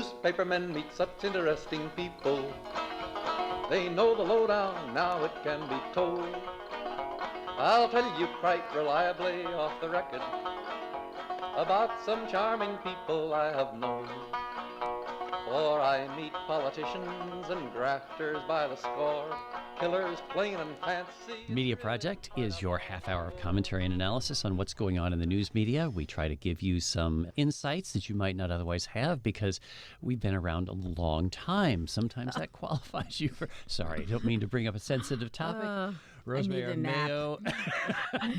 Newspapermen meet such interesting people. They know the lowdown, now it can be told. I'll tell you quite reliably off the record about some charming people I have known. For I meet politicians and grafters by the score, killers plain and fancy. Media Project is your half hour of commentary and analysis on what's going on in the news media. We try to give you some insights that you might not otherwise have because we've been around a long time. Sometimes that qualifies you for... Sorry, I don't mean to bring up a sensitive topic. Rosemary Mayo.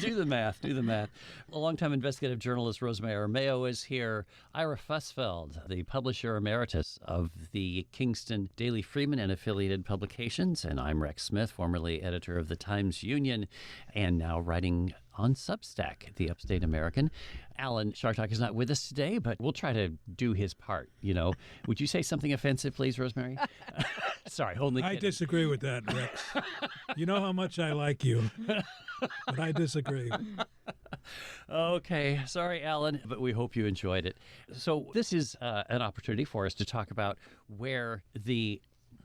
Do the math. A longtime investigative journalist Rosemary Mayo is here. Ira Fussfeld, the publisher emeritus of the Kingston Daily Freeman and affiliated publications. And I'm Rex Smith, formerly editor of the Times-Union and now writing on Substack, the Upstate American. Alan Shartok is not with us today, but we'll try to do his part, you know. Would you say something offensive, please, Rosemary? Sorry, only kidding. I disagree with that, Rex. You know how much I like you, but I disagree. Okay, sorry, Alan, but we hope you enjoyed it. So this is an opportunity for us to talk about where the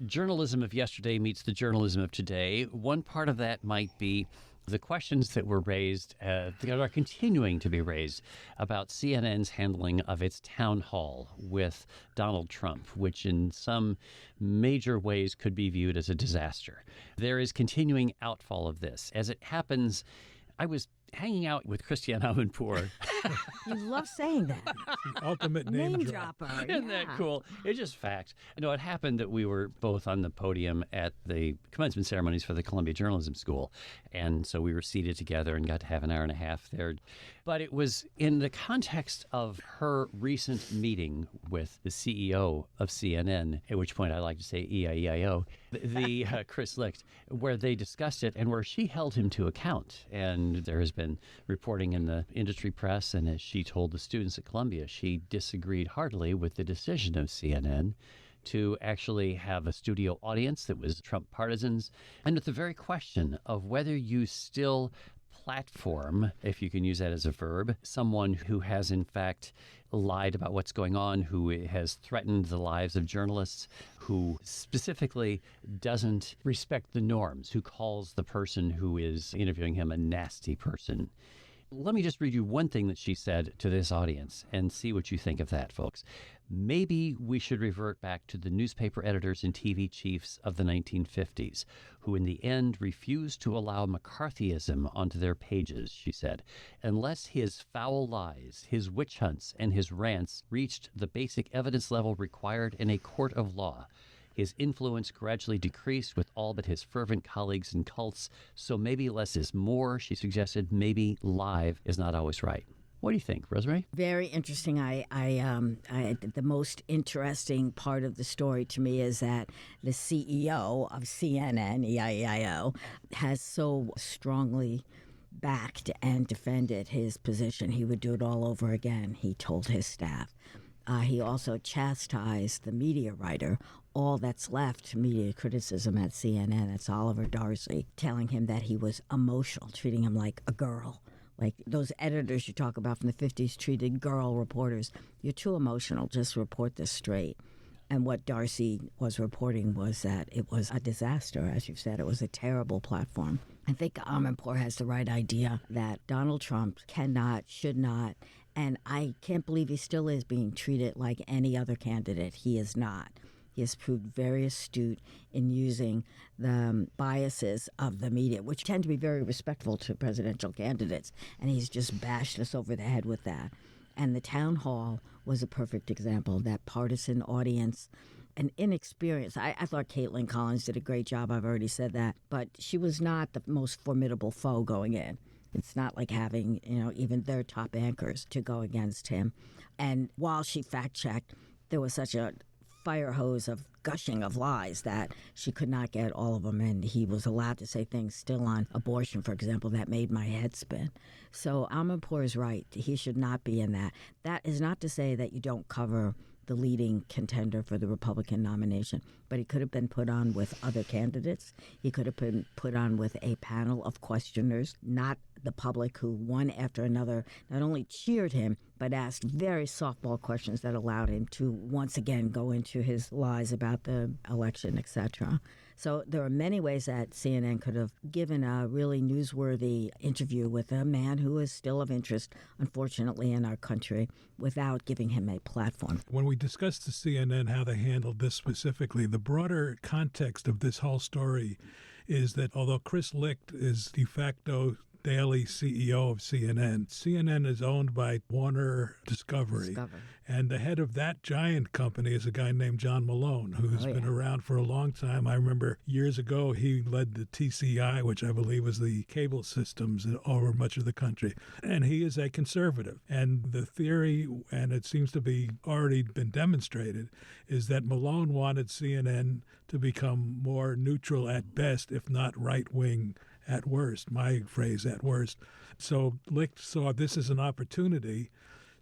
journalism of yesterday meets the journalism of today. One part of that might be the questions that were raised, that are continuing to be raised, about CNN's handling of its town hall with Donald Trump, which in some major ways could be viewed as a disaster. There is continuing outfall of this. As it happens, I was hanging out with Christiane Amanpour. You love saying that. The ultimate name dropper. Isn't that cool? It's just fact. It happened that we were both on the podium at the commencement ceremonies for the Columbia Journalism School. And so we were seated together and got to have an hour and a half there. But it was in the context of her recent meeting with the CEO of CNN, at which point I like to say E-I-E-I-O, the Chris Licht, where they discussed it and where she held him to account. And there has been reporting in the industry press, and as she told the students at Columbia, she disagreed heartily with the decision of CNN to actually have a studio audience that was Trump partisans, and with the very question of whether you still platform, if you can use that as a verb, someone who has in fact lied about what's going on, who has threatened the lives of journalists, who specifically doesn't respect the norms, who calls the person who is interviewing him a nasty person. Let me just read you one thing that she said to this audience and see what you think of that, folks. Maybe we should revert back to the newspaper editors and TV chiefs of the 1950s, who in the end refused to allow McCarthyism onto their pages, she said, unless his foul lies, his witch hunts, and his rants reached the basic evidence level required in a court of law. His influence gradually decreased with all but his fervent colleagues and cults, so maybe less is more, she suggested. Maybe live is not always right. What do you think, Rosemary? Very interesting. The most interesting part of the story to me is that the CEO of CNN, E-I-E-I-O, has so strongly backed and defended his position. He would do it all over again, he told his staff. He also chastised the media writer. All that's left, media criticism at CNN, that's Oliver Darcy, telling him that he was emotional, treating him like a girl. Like those editors you talk about from the 50s treated girl reporters. You're too emotional, just report this straight. And what Darcy was reporting was that it was a disaster. As you've said, it was a terrible platform. I think Amanpour has the right idea that Donald Trump cannot, should not, and I can't believe he still is being treated like any other candidate. He is not. He has proved very astute in using the biases of the media, which tend to be very respectful to presidential candidates, and he's just bashed us over the head with that. And the town hall was a perfect example of that partisan audience and inexperience. I thought Caitlin Collins did a great job. I've already said that. But she was not the most formidable foe going in. It's not like having, even their top anchors to go against him. And while she fact-checked, there was such a fire hose of gushing of lies that she could not get all of them, and he was allowed to say things still on abortion, for example, that made my head spin. So Amanpour is right. He should not be in that. That is not to say that you don't cover the leading contender for the Republican nomination. But he could have been put on with other candidates. He could have been put on with a panel of questioners, not the public, who one after another not only cheered him, but asked very softball questions that allowed him to once again go into his lies about the election, etc. So there are many ways that CNN could have given a really newsworthy interview with a man who is still of interest, unfortunately, in our country, without giving him a platform. When we discussed the CNN, how they handled this specifically, the broader context of this whole story is that although Chris Licht is de facto daily CEO of CNN, CNN is owned by Warner Discovery. And the head of that giant company is a guy named John Malone, who's been around for a long time. I remember years ago he led the TCI, which I believe was the cable systems over much of the country. And he is a conservative. And the theory, and it seems to be already been demonstrated, is that Malone wanted CNN to become more neutral at best, if not right-wing at worst, my phrase, at worst. So Licht saw this as an opportunity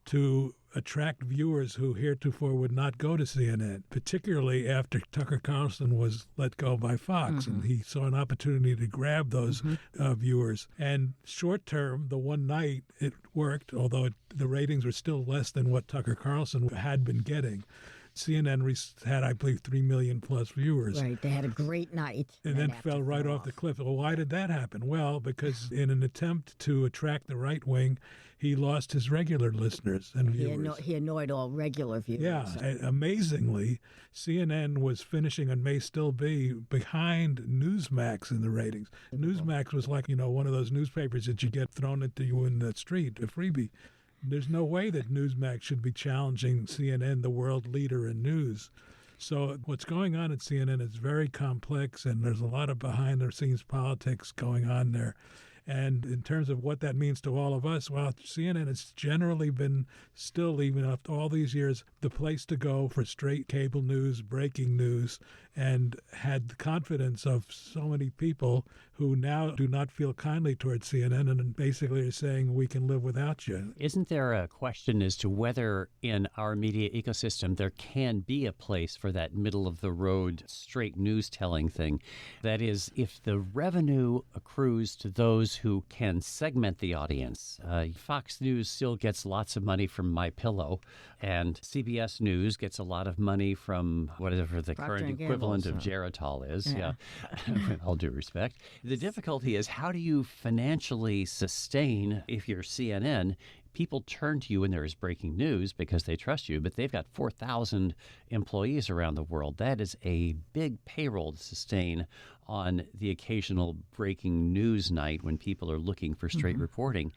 to attract viewers who heretofore would not go to CNN, particularly after Tucker Carlson was let go by Fox. And he saw an opportunity to grab those viewers. And short term, the one night, it worked, although the ratings were still less than what Tucker Carlson had been getting. CNN had, I believe, 3 million plus viewers. Right, they had a great night. And then fell right off the cliff. Well, why did that happen? Well, because in an attempt to attract the right wing, he lost his regular listeners and viewers. He annoyed all regular viewers. Yeah, amazingly, CNN was finishing and may still be behind Newsmax in the ratings. Newsmax was like, one of those newspapers that you get thrown into you in the street, a freebie. There's no way that Newsmax should be challenging CNN, the world leader in news. So what's going on at CNN is very complex, and there's a lot of behind-the-scenes politics going on there. And in terms of what that means to all of us, well, CNN has generally been still, even after all these years, the place to go for straight cable news, breaking news, and had the confidence of so many people who now do not feel kindly towards CNN and basically are saying, we can live without you. Isn't there a question as to whether in our media ecosystem there can be a place for that middle-of-the-road straight news-telling thing? That is, if the revenue accrues to those who can segment the audience. Fox News still gets lots of money from MyPillow, and CBS News gets a lot of money from whatever the Procter current & equivalent Gamble, of Geritol is. Yeah. With all due respect. The difficulty is, how do you financially sustain, if you're CNN, people turn to you when there is breaking news because they trust you, but they've got 4,000 employees around the world. That is a big payroll to sustain on the occasional breaking news night when people are looking for straight reporting.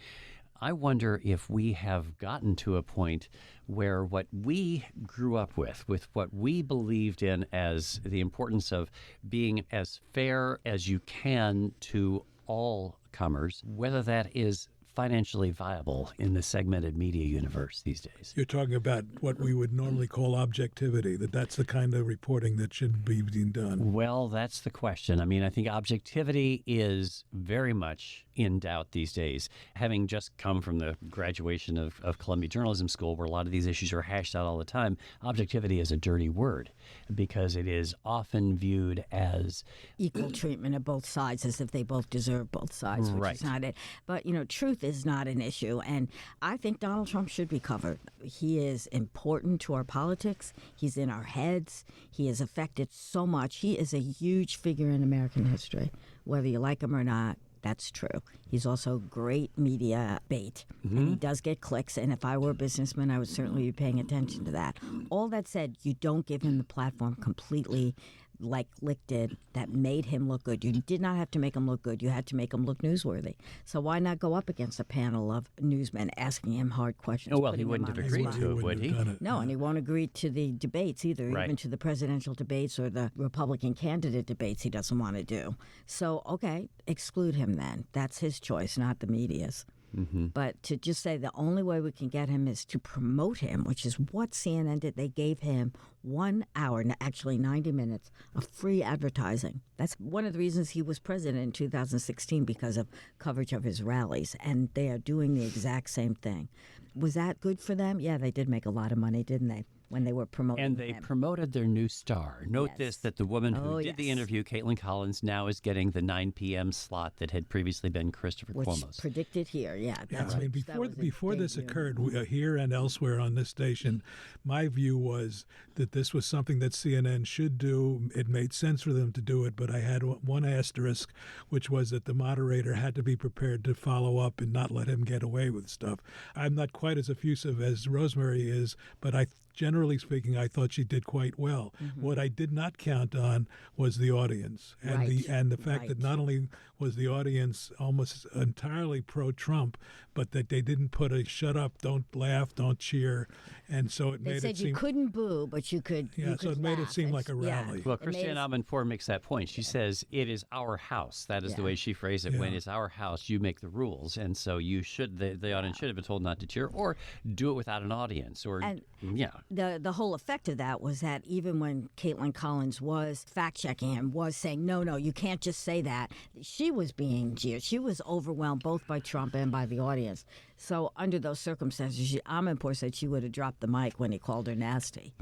I wonder if we have gotten to a point where what we grew up with what we believed in as the importance of being as fair as you can to all comers, whether that is financially viable in the segmented media universe these days. You're talking about what we would normally call objectivity, that's the kind of reporting that should be being done. Well, that's the question. I mean, I think objectivity is very much in doubt these days. Having just come from the graduation of Columbia Journalism School, where a lot of these issues are hashed out all the time, objectivity is a dirty word because it is often viewed as equal treatment of both sides, as if they both deserve both sides, which is not it. But, truth is not an issue, and I think Donald Trump should be covered. He is important to our politics. He's in our heads. He has affected so much. He is a huge figure in American history, whether you like him or not. That's true. He's also great media bait, and he does get clicks, and if I were a businessman, I would certainly be paying attention to that. All that said, you don't give him the platform completely like Licht did that made him look good. You did not have to make him look good. You had to make him look newsworthy. So why not go up against a panel of newsmen asking him hard questions? Oh, well, he wouldn't have agreed to it, would he? No, and he won't agree to the debates either, even to the presidential debates or the Republican candidate debates he doesn't want to do. So, okay, exclude him then. That's his choice, not the media's. But to just say the only way we can get him is to promote him, which is what CNN did. They gave him 1 hour, actually 90 minutes, of free advertising. That's one of the reasons he was president in 2016, because of coverage of his rallies. And they are doing the exact same thing. Was that good for them? Yeah, they did make a lot of money, didn't they? when they were promoting And they him. promoted their new star. Note Yes. this, that the woman who Oh, did the yes. interview, Caitlin Collins, now is getting the 9 p.m. slot that had previously been Christopher Which Cuomo's. predicted here, Yeah, that's I mean, that was a before this debut. occurred, here and elsewhere on this station, my view was that this was something that CNN should do. It made sense for them to do it, but I had one asterisk, which was that the moderator had to be prepared to follow up and not let him get away with stuff. I'm not quite as effusive as Rosemary is, but generally speaking, I thought she did quite well. What I did not count on was the audience, and Right. the fact that not only was the audience almost entirely pro-Trump, but that they didn't put a "shut up, don't laugh, don't cheer," and so it They made said it seem. you couldn't boo, but you could. Yeah, you so could it made it laugh. seem like a Yeah. rally. Well, It made Christiane it- Amanpour makes that point. She says, it is our house. That is the Yeah. way she phrased it. When Yeah. it's our house, you make the rules. And so you should, the audience should have been told not to cheer or do it without an audience. Or, And- yeah. The whole effect of that was that even when Caitlin Collins was fact checking him, was saying, no, you can't just say that, she was being jeered. She was overwhelmed both by Trump and by the audience. So under those circumstances, Amanpour said she would have dropped the mic when he called her nasty.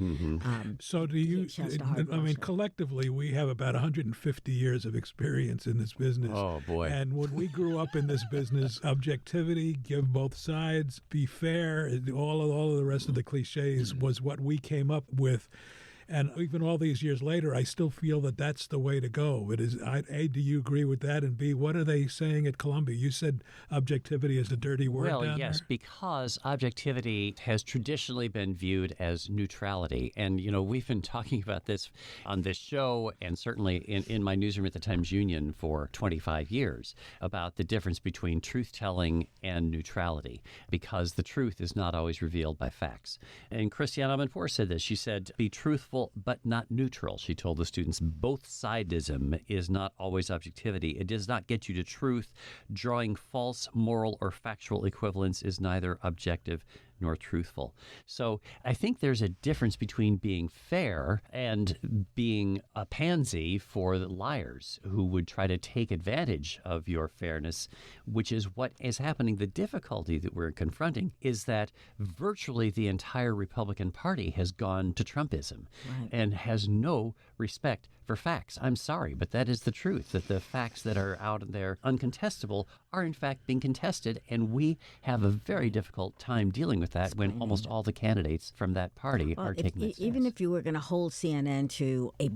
So do you? She has to hard I mean, brush it. collectively, we have about 150 years of experience in this business. Oh, boy. And when we grew up in this business, objectivity, give both sides, be fair, all of the rest of the cliches was what we came up with. And even all these years later, I still feel that that's the way to go. It is. A, do you agree with that? And B, what are they saying at Columbia? You said objectivity is a dirty word Well, down yes, there? because objectivity has traditionally been viewed as neutrality. And, we've been talking about this on this show and certainly in my newsroom at the Times-Union for 25 years about the difference between truth-telling and neutrality, because the truth is not always revealed by facts. And Christiane Amanpour said this. She said, be truthful but not neutral. She told the students, both sidism is not always objectivity. It does not get you to truth. Drawing false moral or factual equivalence is neither objective nor truthful. So I think there's a difference between being fair and being a pansy for the liars who would try to take advantage of your fairness, which is what is happening. The difficulty that we're confronting is that virtually the entire Republican Party has gone to Trumpism and has no respect for facts. I'm sorry, but that is the truth, that the facts that are out there uncontestable are in fact being contested, and we have a very difficult time dealing with that when almost all the candidates from that party are taking that even stance. if you were going to hold CNN to a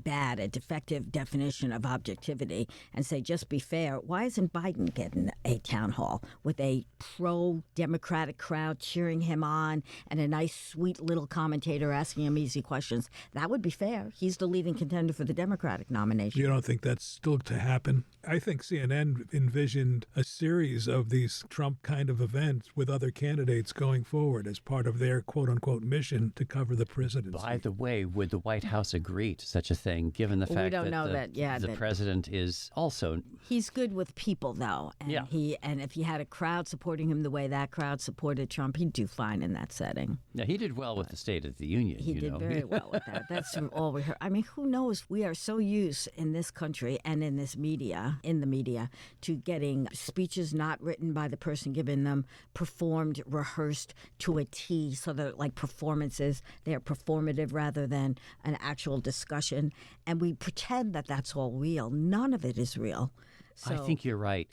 defective definition of objectivity and say just be fair, why isn't Biden getting a town hall with a pro-democratic crowd cheering him on and a nice, sweet little commentator asking him easy questions? That would be fair. He's the leading contender for the Democratic nomination. You don't think that's still to happen? I think CNN envisioned a series of these Trump kind of events with other candidates going forward as part of their quote-unquote mission to cover the presidency. By the way, would the White House agree to such a thing, given the Well, we fact don't that know the, that, yeah, the that- president is also... He's good with people, though. And Yeah. and if he had a crowd supporting him the way that crowd supported Trump, he'd do fine in that setting. Now, he did well with the State of the Union, He you did know. very well with that. That's all we heard. I mean, who knows? We are so used in this country and in this media, to getting speeches not written by the person giving them, performed, rehearsed to a T, so they're like performances. They're performative rather than an actual discussion. And we pretend that that's all real. None of it is real. I So- think you're right.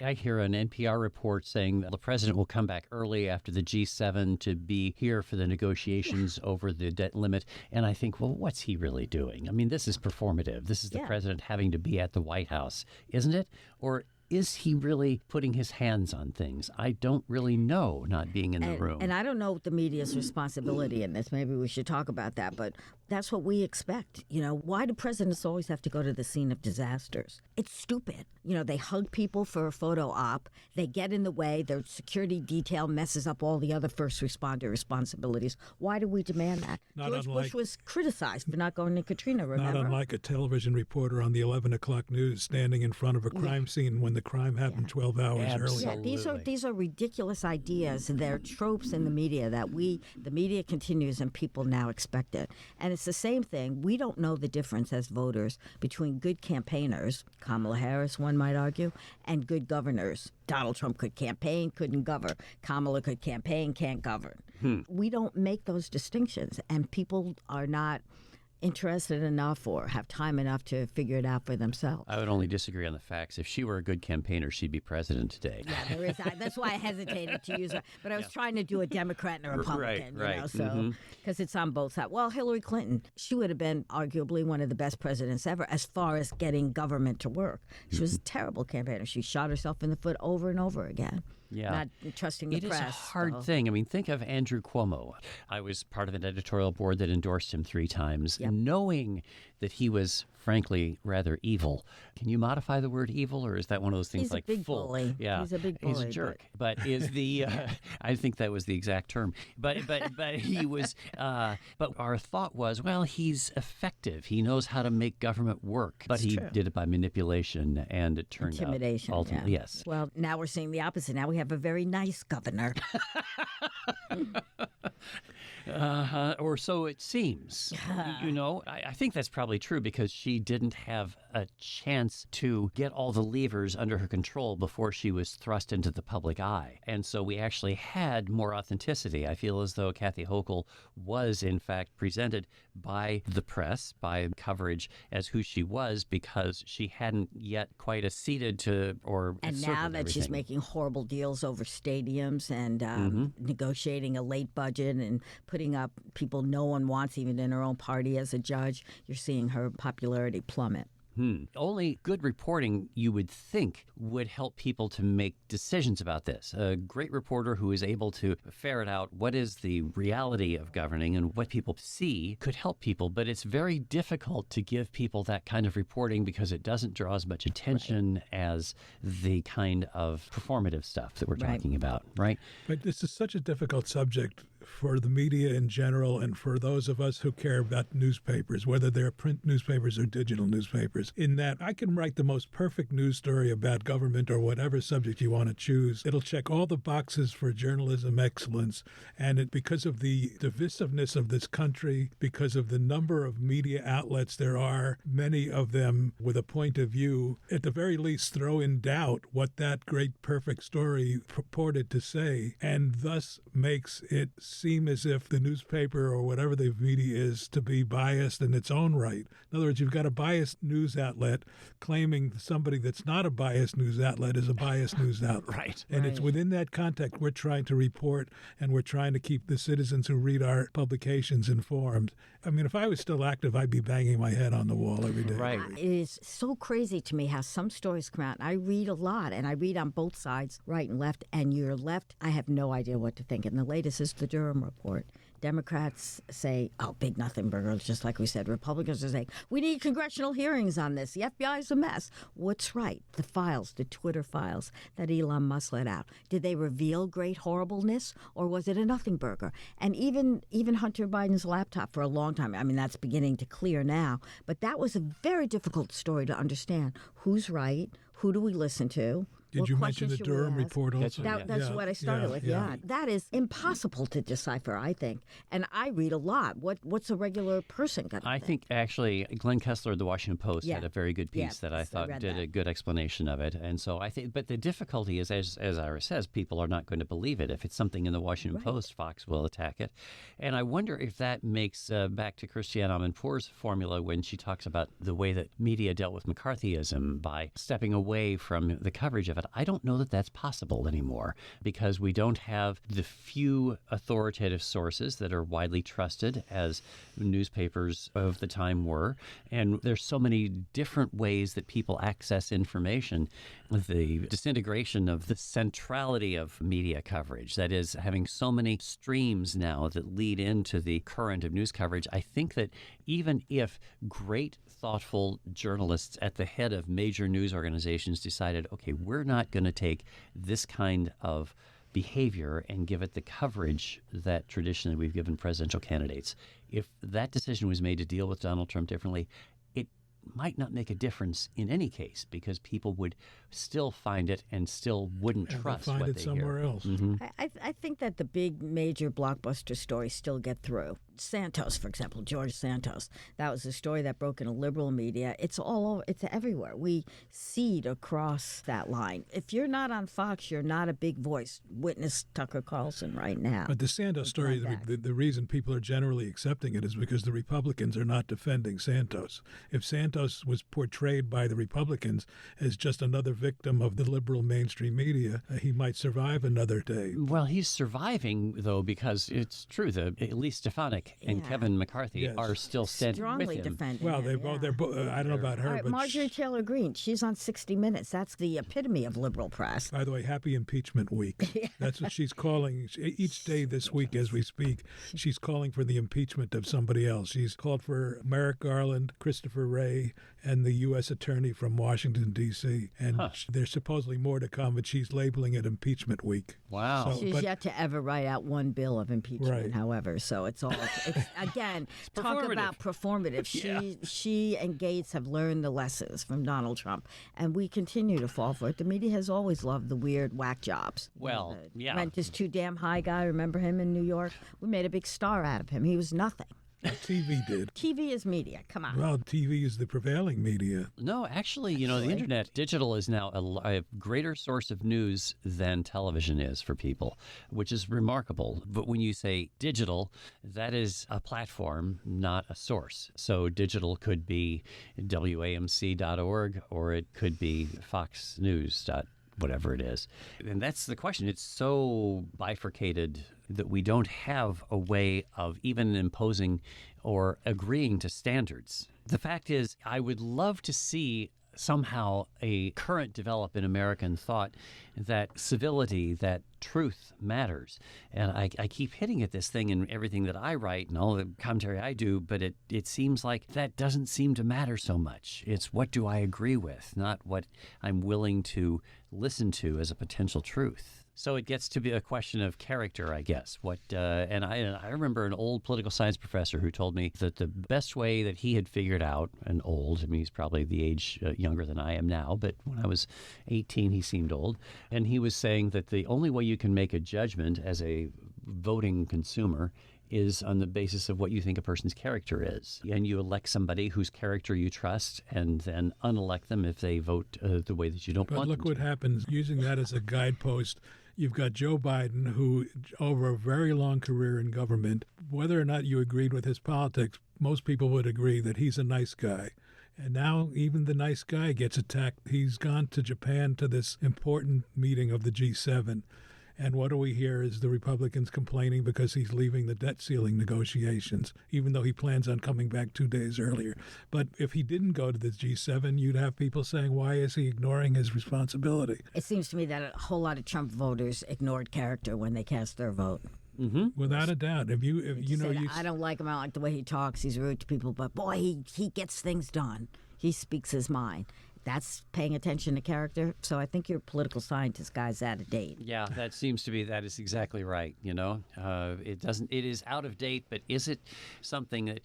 I hear an NPR report saying that the president will come back early after the G7 to be here for the negotiations over the debt limit. And I think, well, what's he really doing? I mean, this is performative. This is the Yeah. president having to be at the White House, isn't it? Or is he really putting his hands on things? I don't really know, not being in the room. And I don't know the media's responsibility in this. Maybe we should talk about that. But that's what we expect. Why do presidents always have to go to the scene of disasters? It's stupid. They hug people for a photo op. They get in the way. Their security detail messes up all the other first responder responsibilities. Why do we demand that? Not George unlike- Bush was criticized for not going to Katrina, Not remember? unlike a television reporter on the 11 o'clock news standing in front of a crime scene when the the crime happened 12 hours earlier. Yeah, these are ridiculous ideas. They're tropes in the media that the media continues and people now expect it. And it's the same thing. We don't know the difference as voters between good campaigners, Kamala Harris, one might argue, and good governors. Donald Trump could campaign, couldn't govern. Kamala could campaign, can't govern. We don't make those distinctions, and people are not interested enough or have time enough to figure it out for themselves. I would only disagree on the facts. If she were a good campaigner, she'd be president today. Yeah, there is. That's why I hesitated to use it. But I was trying to do a Democrat and a Republican, Right. you know, so because it's on both sides. Well, Hillary Clinton, she would have been arguably one of the best presidents ever as far as getting government to work. She was a terrible campaigner. She shot herself in the foot over and over again. Yeah. Not trusting the press. It is a hard so. thing. I mean, think of Andrew Cuomo. I was part of an editorial board that endorsed him 3 times, knowing that he was, frankly, rather evil. Can you modify the word evil, or is that one of those things He's like a big full? bully. Yeah, He's a big bully. He's a jerk. But is the I think that was the exact term. But he was. But our thought was, well, he's effective. He knows how to make government work. But he did it by manipulation, and it turned Intimidation, out ultimately, yeah. yes. Well, now we're seeing the opposite. Now we have a very nice governor. Or so it seems. You know, I think that's probably true because she didn't have a chance to get all the levers under her control before she was thrust into the public eye. And so we actually had more authenticity. I feel as though Kathy Hochul was, in fact, presented by the press, by coverage, as who she was because she hadn't yet quite acceded to or And now that she's making horrible deals over stadiums and negotiating a late budget and putting up people no one wants even in her own party as a judge, you're seeing her popularity plummet. Only good reporting, you would think, would help people to make decisions about this. A great reporter who is able to ferret out what is the reality of governing and what people see could help people, but it's very difficult to give people that kind of reporting because it doesn't draw as much attention as the kind of performative stuff that we're talking about, right? But this is such a difficult subject for the media in general and for those of us who care about newspapers, whether they're print newspapers or digital newspapers, in that I can write the most perfect news story about government or whatever subject you want to choose. It'll check all the boxes for journalism excellence. And because of the divisiveness of this country, because of the number of media outlets there are, many of them with a point of view, at the very least throw in doubt what that great perfect story purported to say, and thus makes it seem as if the newspaper or whatever the media is to be biased in its own right. In other words, you've got a biased news outlet claiming somebody that's not a biased news outlet is a biased news outlet. Right. And it's within that context we're trying to report, and we're trying to keep the citizens who read our publications informed. I mean, if I was still active, I'd be banging my head on the wall every day. Right. It is so crazy to me how some stories come out. I read a lot, and I read on both sides, right and left, and your left, I have no idea what to think. And the latest is the Durham report. Democrats say, oh, big nothing burgers, just like we said. Republicans are saying, we need congressional hearings on this. The FBI is a mess. What's right? The files, the Twitter files that Elon Musk let out. Did they reveal great horribleness, or was it a nothing burger? And even Hunter Biden's laptop for a long time, I mean, that's beginning to clear now. But that was a very difficult story to understand. Who's right? Who do we listen to? Did you mention the Durham report also? That's what I started with, yeah. That is impossible to decipher, I think. And I read a lot. What's a regular person going to think? I think, actually, Glenn Kessler of the Washington Post had a very good piece that I thought did a good explanation of it. And so I think, but the difficulty is, as Ira says, people are not going to believe it. If it's something in the Washington Post, Fox will attack it. And I wonder if that makes, back to Christiane Amanpour's formula when she talks about the way that media dealt with McCarthyism by stepping away from the coverage of it. I don't know that that's possible anymore because we don't have the few authoritative sources that are widely trusted as newspapers of the time were. And there's so many different ways that people access information. The disintegration of the centrality of media coverage, that is, having so many streams now that lead into the current of news coverage, I think that even if great, thoughtful journalists at the head of major news organizations decided, okay, we're not going to take this kind of behavior and give it the coverage that traditionally we've given presidential candidates. If that decision was made to deal with Donald Trump differently, it might not make a difference in any case because people would still find it and still wouldn't And trust they'll find what it they somewhere hear. else. I think that the big major blockbuster stories still get through. Santos, for example, George Santos. That was a story that broke in a liberal media. It's all over. It's everywhere. We seed across that line. If you're not on Fox, you're not a big voice. Witness Tucker Carlson right now. But the Santos story, the reason people are generally accepting it is because the Republicans are not defending Santos. If Santos was portrayed by the Republicans as just another victim of the liberal mainstream media, he might survive another day. Well, he's surviving, though, because it's true. Elise Stefanik and Kevin McCarthy Yes. are still standing with Strongly him. defending Well, him, they're I don't know about her, All right, but Marjorie Taylor Greene, she's on 60 Minutes. That's the epitome of liberal press. by the way, happy impeachment week. That's what she's calling. Each day this week as we speak, she's calling for the impeachment of somebody else. She's called for Merrick Garland, Christopher Wray, and the U.S. Attorney from Washington, D.C. And there's supposedly more to come, but she's labeling it impeachment week. Wow. She's yet to ever write out one bill of impeachment, Right. however. So it's all, again, talk about performative. She and Gates have learned the lessons from Donald Trump, and we continue to fall for it. The media has always loved the weird whack jobs. Well, yeah. Rent is too damn high guy. Remember him in New York? We made a big star out of him. He was nothing. TV did. TV is media. Come on. Well, TV is the prevailing media. No, actually, the internet, digital is now a greater source of news than television is for people, which is remarkable. But when you say digital, that is a platform, not a source. So digital could be WAMC.org or it could be Fox News. Whatever it is. And that's the question. It's so bifurcated that we don't have a way of even imposing or agreeing to standards. The fact is, I would love to see somehow a current develop in American thought that civility, that truth matters. And I keep hitting at this thing in everything that I write and all the commentary I do, but it seems like that doesn't seem to matter so much. It's what do I agree with, not what I'm willing to listen to as a potential truth. So it gets to be a question of character, I guess. And I remember an old political science professor who told me that the best way that he had figured out, he's probably the age younger than I am now, but when I was 18, he seemed old. And he was saying that the only way you can make a judgment as a voting consumer is on the basis of what you think a person's character is. And you elect somebody whose character you trust and then unelect them if they vote the way that you don't want them But look what to. happens. Using that as a guidepost, you've got Joe Biden, who, over a very long career in government, whether or not you agreed with his politics, most people would agree that he's a nice guy. And now even the nice guy gets attacked. He's gone to Japan to this important meeting of the G7. And what do we hear is the Republicans complaining because he's leaving the debt ceiling negotiations, even though he plans on coming back 2 days earlier. But if he didn't go to the G7, you'd have people saying, why is he ignoring his responsibility? It seems to me that a whole lot of Trump voters ignored character when they cast their vote. Without a doubt. I don't like him. I don't like the way he talks. He's rude to people. But boy, he gets things done. He speaks his mind. That's paying attention to character. So I think your political scientist guy's out of date. Yeah, that is exactly right. It is out of date, but is it something that,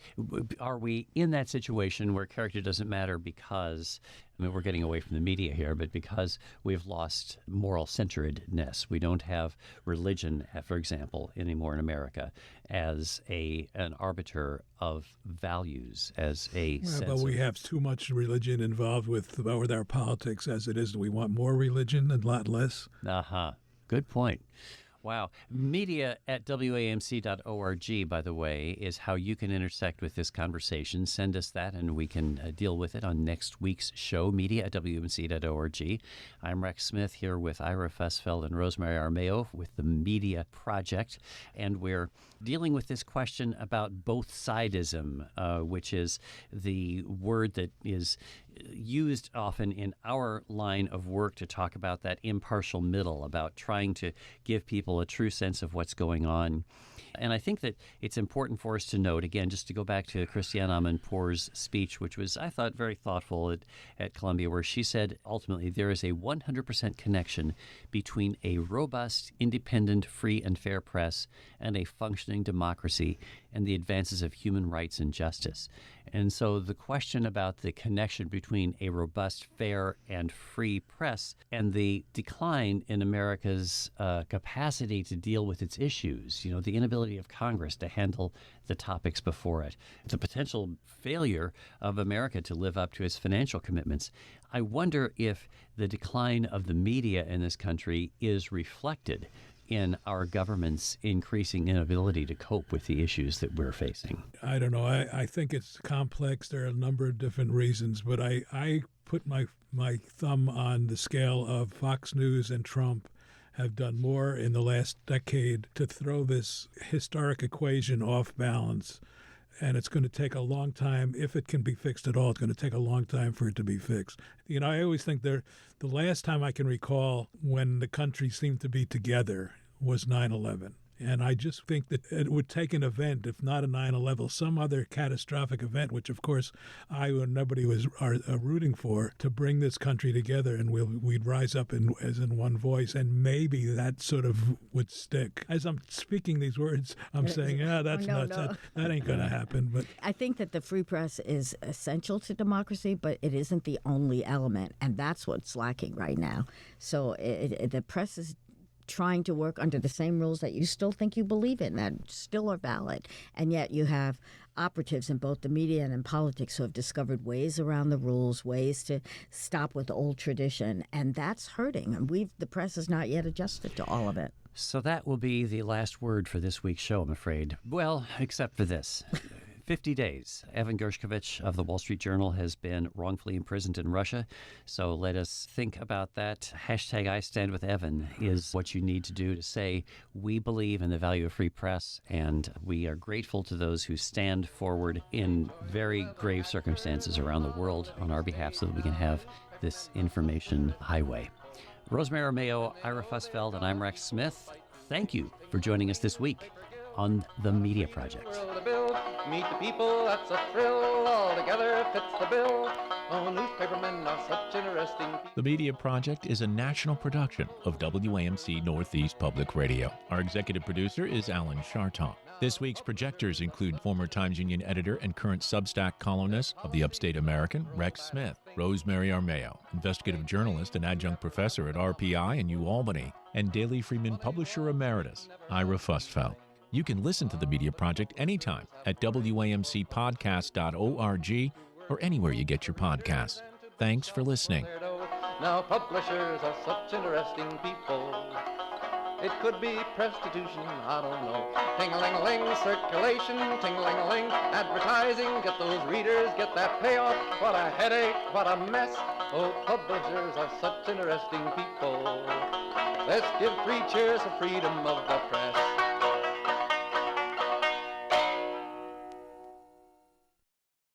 are we in that situation where character doesn't matter because, we're getting away from the media here, but because we've lost moral centeredness. We don't have religion, for example, anymore in America as an arbiter of values, as a sense But we of, have too much religion involved with our politics as it is. We want more religion and a lot less. Good point. Wow. Media at WAMC.org, by the way, is how you can intersect with this conversation. Send us that and we can deal with it on next week's show, media at WAMC.org. I'm Rex Smith here with Ira Fessfeld and Rosemary Armeo with the Media Project. And we're dealing with this question about both sidism, which is the word that is used often in our line of work to talk about that impartial middle, about trying to give people a true sense of what's going on. And I think that it's important for us to note, again, just to go back to Christiane Amanpour's speech, which was, I thought, very thoughtful at Columbia, where she said, ultimately, there is a 100% connection between a robust, independent, free, and fair press and a functioning democracy and the advances of human rights and justice. And so the question about the connection between a robust, fair, and free press and the decline in America's capacity to deal with its issues, the inability of Congress to handle the topics before it, the potential failure of America to live up to its financial commitments. I wonder if the decline of the media in this country is reflected in our government's increasing inability to cope with the issues that we're facing. I don't know. I think it's complex. There are a number of different reasons, but I put my thumb on the scale of Fox News and Trump have done more in the last decade to throw this historic equation off balance. And it's going to take a long time, if it can be fixed at all, it's going to take a long time for it to be fixed. I always think the last time I can recall when the country seemed to be together was 9/11. And I just think that it would take an event, if not a 9/11, some other catastrophic event, which of course I and nobody was rooting for, to bring this country together, and we'd rise up as in one voice, and maybe that sort of would stick. As I'm speaking these words, I'm saying, that's nuts. No. That ain't going to happen. But I think that the free press is essential to democracy, but it isn't the only element, and that's what's lacking right now. So the press is trying to work under the same rules that you still think you believe in, that still are valid. And yet you have operatives in both the media and in politics who have discovered ways around the rules, ways to stop with old tradition. And that's hurting. And the press has not yet adjusted to all of it. So that will be the last word for this week's show, I'm afraid. Well, except for this. 50 days. Evan Gershkovich of the Wall Street Journal has been wrongfully imprisoned in Russia. So let us think about that. Hashtag I Stand With Evan is what you need to do to say we believe in the value of free press, and we are grateful to those who stand forward in very grave circumstances around the world on our behalf so that we can have this information highway. Rosemary Mayo, Ira Fussfeld, and I'm Rex Smith. Thank you for joining us this week on The Media Project. Meet the people, that's a thrill. All together fits the bill. Oh, newspapermen are such interesting people. The Media Project is a national production of WAMC Northeast Public Radio. Our executive producer is Alan Charton. This week's projectors include former Times Union editor and current Substack columnist of the Upstate American, Rex Smith, Rosemary Armeo, investigative journalist and adjunct professor at RPI in New Albany, and Daily Freeman publisher emeritus, Ira Fussfeld. You can listen to The Media Project anytime at WAMCpodcast.org or anywhere you get your podcasts. Thanks for listening. Now publishers are such interesting people. It could be prostitution, I don't know. Ting-a-ling-a-ling, circulation, ting-a-ling-a-ling, advertising, get those readers, get that payoff. What a headache, what a mess. Oh, publishers are such interesting people. Let's give 3 cheers for freedom of the press.